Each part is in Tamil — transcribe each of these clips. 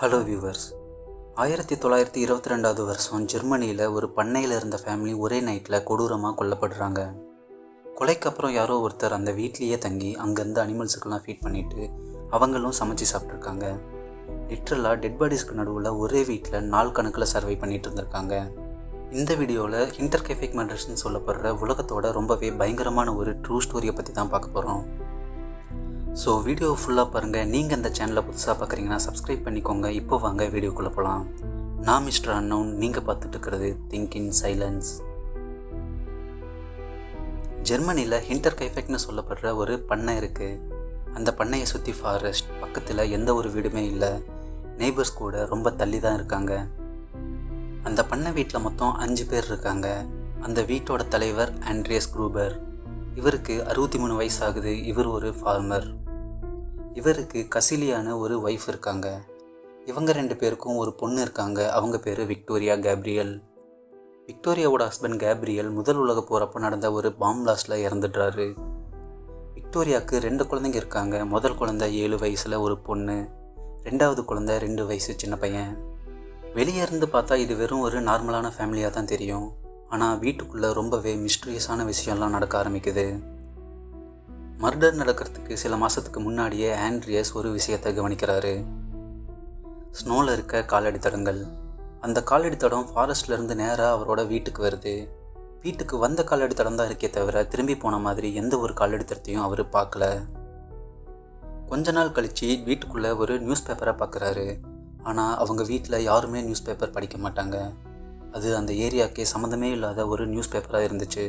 Hello viewers. 1922 வருஷம் ஜெர்மனியில் ஒரு பண்ணையில் இருந்த ஃபேமிலி ஒரே நைட்டில் கொடூரமாக கொல்லப்படுறாங்க. கொலைக்கு அப்புறம் யாரோ ஒருத்தர் அந்த வீட்லேயே தங்கி அங்கேருந்து அனிமல்ஸுக்கெல்லாம் ஃபீட் பண்ணிவிட்டு அவங்களும் சமைச்சு சாப்பிட்ருக்காங்க. லிட்ரலாக டெட் பாடிஸ்க்கு நடுவில் ஒரே வீட்டில் நாள் கணக்கில் சர்வை பண்ணிட்டு இருந்திருக்காங்க. இந்த வீடியோவில் இன்டர்கேஃபிக் மர்டர்ஸ்ன்னு சொல்லப்படுற உலகத்தோட ரொம்பவே பயங்கரமான ஒரு ட்ரூ ஸ்டோரியை பற்றி தான் பார்க்க போகிறோம். ஸோ வீடியோ ஃபுல்லாக பாருங்கள். நீங்கள் இந்த சேனலை புதுசாக பார்க்குறீங்கன்னா சப்ஸ்கிரைப் பண்ணிக்கோங்க. இப்போ வாங்க வீடியோக்குள்ளே போகலாம். நான் மிஸ்டர் அன்னவுன், நீங்கள் பார்த்துட்டு இருக்கிறது திங்க் இன் சைலன்ஸ். ஜெர்மனியில் இன்டர்கைஃபெக்ட்னு சொல்லப்படுற ஒரு பண்ணை இருக்குது. அந்த பண்ணையை சுற்றி ஃபாரஸ்ட், பக்கத்தில் எந்த ஒரு வீடுமே இல்லை. நெய்பர்ஸ் கூட ரொம்ப தள்ளி தான் இருக்காங்க. அந்த பண்ணை வீட்டில் மொத்தம் 5 பேர் இருக்காங்க. அந்த வீட்டோட தலைவர் ஆண்ட்ரியஸ் குரூபர். இவருக்கு 63 வயசு ஆகுது. இவர் ஒரு ஃபார்மர். இவருக்கு கசிலியான ஒரு ஒய்ஃப் இருக்காங்க. இவங்க 2 பேருக்கும் ஒரு பொண்ணு இருக்காங்க. அவங்க பேர் விக்டோரியா கேப்ரியல். விக்டோரியாவோட ஹஸ்பண்ட் கேப்ரியல் முதல் உலக போகிறப்போ நடந்த ஒரு பாம் பிளாஸ்டில் இறந்துடுறாரு. விக்டோரியாவுக்கு 2 குழந்தைங்க இருக்காங்க. முதல் குழந்தை 7 வயசில் ஒரு பொண்ணு, 2வது குழந்தை 2 வயசு சின்ன பையன். வெளியே இருந்து பார்த்தா இது வெறும் ஒரு நார்மலான ஃபேமிலியாக தான் தெரியும். ஆனால் வீட்டுக்குள்ளே ரொம்பவே மிஸ்டீரியஸான விஷயம்லாம் நடக்க ஆரம்பிக்குது. மர்டர் நடக்கிறதுக்கு சில மாதத்துக்கு முன்னாடியே ஆண்ட்ரியஸ் ஒரு விஷயத்தை கவனிக்கிறாரு. ஸ்னோவில் இருக்க காலடி தடங்கள். அந்த காலடி தடம் ஃபாரஸ்ட்லேருந்து நேராக அவரோட வீட்டுக்கு வருது. வீட்டுக்கு வந்த காலடி தடம் தான் இருக்கே தவிர திரும்பி போன மாதிரி எந்த ஒரு காலடி தடத்தையும் அவர் பார்க்கல. கொஞ்ச நாள் கழித்து வீட்டுக்குள்ளே ஒரு நியூஸ் பேப்பரை பார்க்குறாரு. ஆனால் அவங்க வீட்டில் யாருமே நியூஸ் பேப்பர் படிக்க மாட்டாங்க. அது அந்த ஏரியாவுக்கே சம்மந்தமே இல்லாத ஒரு நியூஸ் பேப்பராக இருந்துச்சு.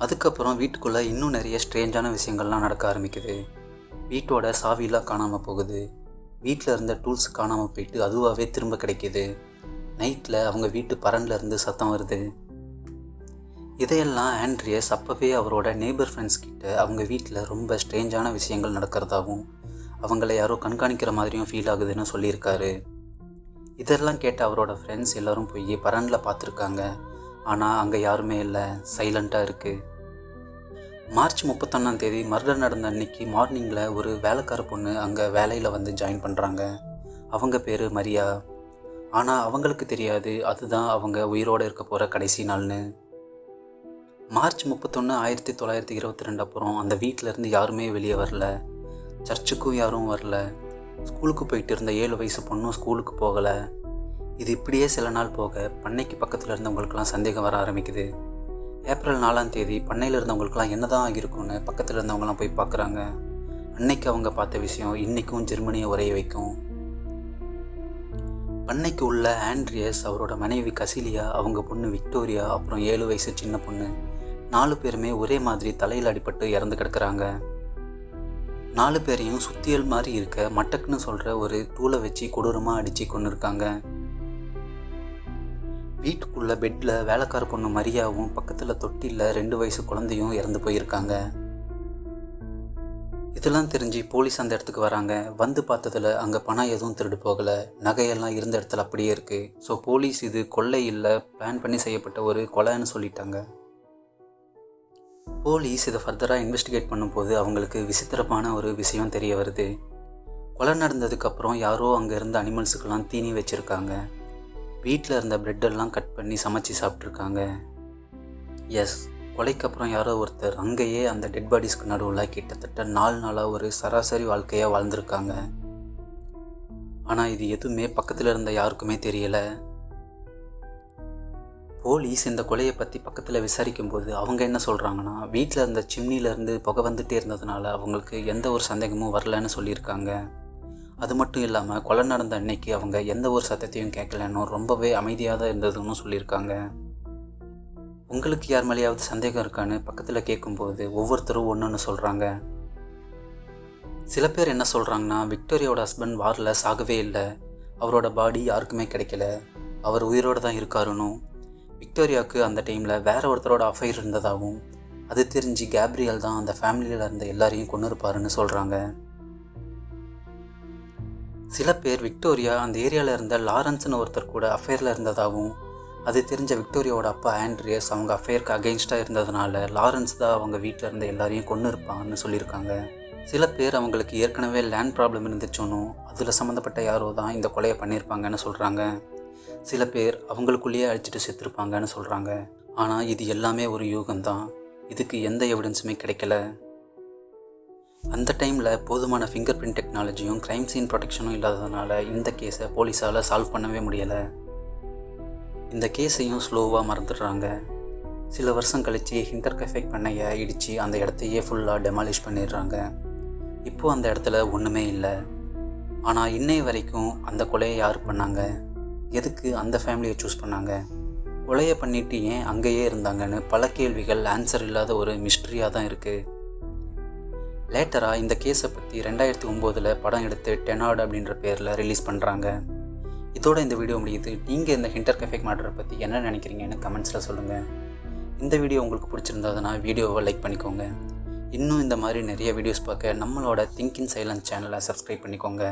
அதுக்கப்புறம் வீட்டுக்குள்ளே இன்னும் நிறைய ஸ்ட்ரேஞ்சான விஷயங்கள்லாம் நடக்க ஆரம்பிக்குது. வீட்டோட சாவிலாம் காணாமல் போகுது. வீட்டில் இருந்த டூல்ஸ் காணாமல் போயிட்டு அதுவாகவே திரும்ப கிடைக்கிது. நைட்டில் அவங்க வீட்டு பரன்லேருந்து சத்தம் வருது. இதையெல்லாம் ஆண்ட்ரியஸ் அப்போவே அவரோட நெய்பர் ஃப்ரெண்ட்ஸ் கிட்ட அவங்க வீட்டில் ரொம்ப ஸ்ட்ரேஞ்சான விஷயங்கள் நடக்கிறதாகவும் அவங்கள யாரோ கண்காணிக்கிற மாதிரியும் ஃபீல் ஆகுதுன்னு சொல்லியிருக்காரு. இதெல்லாம் கேட்ட அவரோட ஃப்ரெண்ட்ஸ் எல்லோரும் போய் பரனில் பார்த்துருக்காங்க. ஆனால் அங்கே யாருமே இல்லை, சைலண்ட்டாக இருக்குது. மார்ச் 31 மர்டர் நடந்த அன்னைக்கு மார்னிங்கில் ஒரு வேலைக்கார பொண்ணு அங்கே வேலையில் வந்து ஜாயின் பண்ணுறாங்க. அவங்க பேர் மரியா. ஆனால் அவங்களுக்கு தெரியாது அதுதான் அவங்க உயிரோடு இருக்க போகிற கடைசி நாள்னு. மார்ச் 31, 1922 அப்புறம் அந்த வீட்டிலேருந்து யாருமே வெளியே வரல. சர்ச்சுக்கும் யாரும் வரல. ஸ்கூலுக்கு போயிட்டு இருந்த 7 வயசு பொண்ணும் ஸ்கூலுக்கு போகலை. இது இப்படியே சில நாள் போக பண்ணைக்கு பக்கத்தில் இருந்தவங்களுக்கெல்லாம் சந்தேகம் வர ஆரம்பிக்குது. ஏப்ரல் 4 பண்ணையில் இருந்தவங்களுக்கெல்லாம் என்ன தான் ஆகியிருக்குன்னு பக்கத்தில் இருந்தவங்களாம் போய் பார்க்குறாங்க. அன்னைக்கு அவங்க பார்த்த விஷயம் இன்றைக்கும் ஜெர்மனியை உரைய வைக்கும். பண்ணைக்கு உள்ள ஆண்ட்ரியஸ், அவரோட மனைவி கசிலியா, அவங்க பொண்ணு விக்டோரியா, அப்புறம் 7 வயசு சின்ன பொண்ணு, 4 பேருமே ஒரே மாதிரி தலையில் அடிபட்டு இறந்து கிடக்குறாங்க. 4 பேரையும் சுத்தியல் மாதிரி இருக்க மட்டக்குன்னு சொல்கிற ஒரு டூலை வச்சு கொடூரமாக அடித்து கொண்டு இருக்காங்க. வீட்டுக்குள்ளே பெட்டில் வேலைக்கார பொண்ணு மரியாவும் பக்கத்தில் தொட்டியில் 2 வயசு குழந்தையும் இறந்து போயிருக்காங்க. இதெல்லாம் தெரிஞ்சு போலீஸ் அந்த இடத்துக்கு வராங்க. வந்து பார்த்ததில் அங்கே பணம் எதுவும் திருடு போகலை. நகையெல்லாம் இருந்த இடத்துல அப்படியே இருக்குது. ஸோ போலீஸ் இது கொள்ளை இல்லை, பிளான் பண்ணி செய்யப்பட்ட ஒரு கொலைன்னு சொல்லிட்டாங்க. போலீஸ் இதை ஃபர்தராக இன்வெஸ்டிகேட் பண்ணும்போது அவங்களுக்கு விசித்திரமான ஒரு விஷயம் தெரிய வருது. கொலை நடந்ததுக்கப்புறம் யாரோ அங்கே இருந்த அனிமல்ஸுக்கெல்லாம் தீனி வச்சுருக்காங்க. வீட்டில் இருந்த ப்ரெட்டெல்லாம் கட் பண்ணி சமைச்சு சாப்பிட்ருக்காங்க. எஸ், கொலைக்கு அப்புறம் யாரோ ஒருத்தர் அங்கேயே அந்த டெட் பாடிஸ்க்கு நடுவில் கிட்டத்தட்ட 4 நாளாக ஒரு சராசரி வாழ்க்கையாக வாழ்ந்திருக்காங்க. ஆனால் இது எதுவுமே பக்கத்தில் இருந்த யாருக்குமே தெரியலை. போலீஸ் இந்த கொலையை பற்றி பக்கத்தில் விசாரிக்கும்போது அவங்க என்ன சொல்கிறாங்கன்னா, வீட்டில் இருந்த சிம்னிலேருந்து புகை வந்துகிட்டே இருந்ததுனால அவங்களுக்கு எந்த ஒரு சந்தேகமும் வரலன்னு சொல்லியிருக்காங்க. அது மட்டும் இல்லாமல் கொலை நடந்த அன்னைக்கு அவங்க எந்த ஒரு சத்தத்தையும் கேட்கலன்னு ரொம்பவே அமைதியாக தான் இருந்ததுன்னு சொல்லியிருக்காங்க. உங்களுக்கு யார் மேலேயாவது சந்தேகம் இருக்கான்னு பக்கத்தில் கேட்கும்போது ஒவ்வொருத்தரும் ஒன்றுன்னு சொல்கிறாங்க. சில பேர் என்ன சொல்கிறாங்கன்னா, விக்டோரியாவோட ஹஸ்பண்ட் வாரில் சாகவே இல்லை, அவரோட பாடி யாருக்குமே கிடைக்கல, அவர் உயிரோடு தான் இருக்காருன்னு. விக்டோரியாவுக்கு அந்த டைமில் வேற ஒருத்தரோட அஃபைர் இருந்ததாகவும் அது தெரிஞ்சு கேப்ரியல் தான் அந்த ஃபேமிலியில் இருந்த எல்லாரையும் கொண்டு இருப்பாருன்னு சொல்கிறாங்க. சில பேர் விக்டோரியா அந்த ஏரியாவில் இருந்த லாரன்ஸ்னு ஒருத்தர் கூட அஃபேரில் இருந்ததாகவும் அது தெரிஞ்ச விக்டோரியாவோட அப்பா ஆண்ட்ரியஸ் அவங்க அஃபேருக்கு அகெயின்ஸ்டாக இருந்ததுனால லாரன்ஸ் தான் அவங்க வீட்டில் இருந்த எல்லாரையும் கொன்று இருப்பாங்கன்னு சொல்லியிருக்காங்க. சில பேர் அவங்களுக்கு ஏற்கனவே லேண்ட் ப்ராப்ளம் இருந்துச்சோன்னு அதில் சம்மந்தப்பட்ட யாரோ தான் இந்த கொலையை பண்ணியிருப்பாங்கன்னு சொல்கிறாங்க. சில பேர் அவங்களுக்குள்ளேயே அடிச்சுட்டு செத்துருப்பாங்கன்னு சொல்கிறாங்க. ஆனால் இது எல்லாமே ஒரு யூகம்தான். இதுக்கு எந்த எவிடன்ஸுமே கிடைக்கல. அந்த டைமில் போதுமான ஃபிங்கர் பிரிண்ட் டெக்னாலஜியும் க்ரைம் சீன் ப்ரொடெக்ஷனும் இல்லாததுனால இந்த கேஸை போலீஸால் சால்வ் பண்ணவே முடியலை. இந்த கேஸையும் ஸ்லோவாக மறந்துடுறாங்க. சில வருஷம் கழித்து ஹிண்டர் கஃபே பண்ணையை இடித்து அந்த இடத்தையே ஃபுல்லாக டெமாலிஷ் பண்ணிடுறாங்க. இப்போது அந்த இடத்துல ஒன்றுமே இல்லை. ஆனால் இன்னை வரைக்கும் அந்த கொலையை யார் பண்ணாங்க, எதுக்கு அந்த ஃபேமிலியை சூஸ் பண்ணாங்க, கொலையை பண்ணிட்டு ஏன் அங்கேயே இருந்தாங்கன்னு பல கேள்விகள் ஆன்சர் இல்லாத ஒரு மிஸ்ட்ரியாக தான் இருக்குது. லேட்டராக இந்த கேஸை பற்றி 2009 படம் எடுத்து டெனார்ட் அப்படின்ற பேரில் ரிலீஸ் பண்ணுறாங்க. இதோட இந்த வீடியோ முடியுது. நீங்கள் இந்த ஹிண்டர் கஃபே மர்டரை பற்றி என்ன நினைக்கிறீங்கன்னு கமெண்ட்ஸில் சொல்லுங்கள். இந்த வீடியோ உங்களுக்கு பிடிச்சிருந்ததுன்னா வீடியோவை லைக் பண்ணிக்கோங்க. இன்னும் இந்த மாதிரி நிறைய வீடியோஸ் பார்க்க நம்மளோட திங்க் இன் சைலன்ஸ் சேனலை சப்ஸ்கிரைப் பண்ணிக்கோங்க.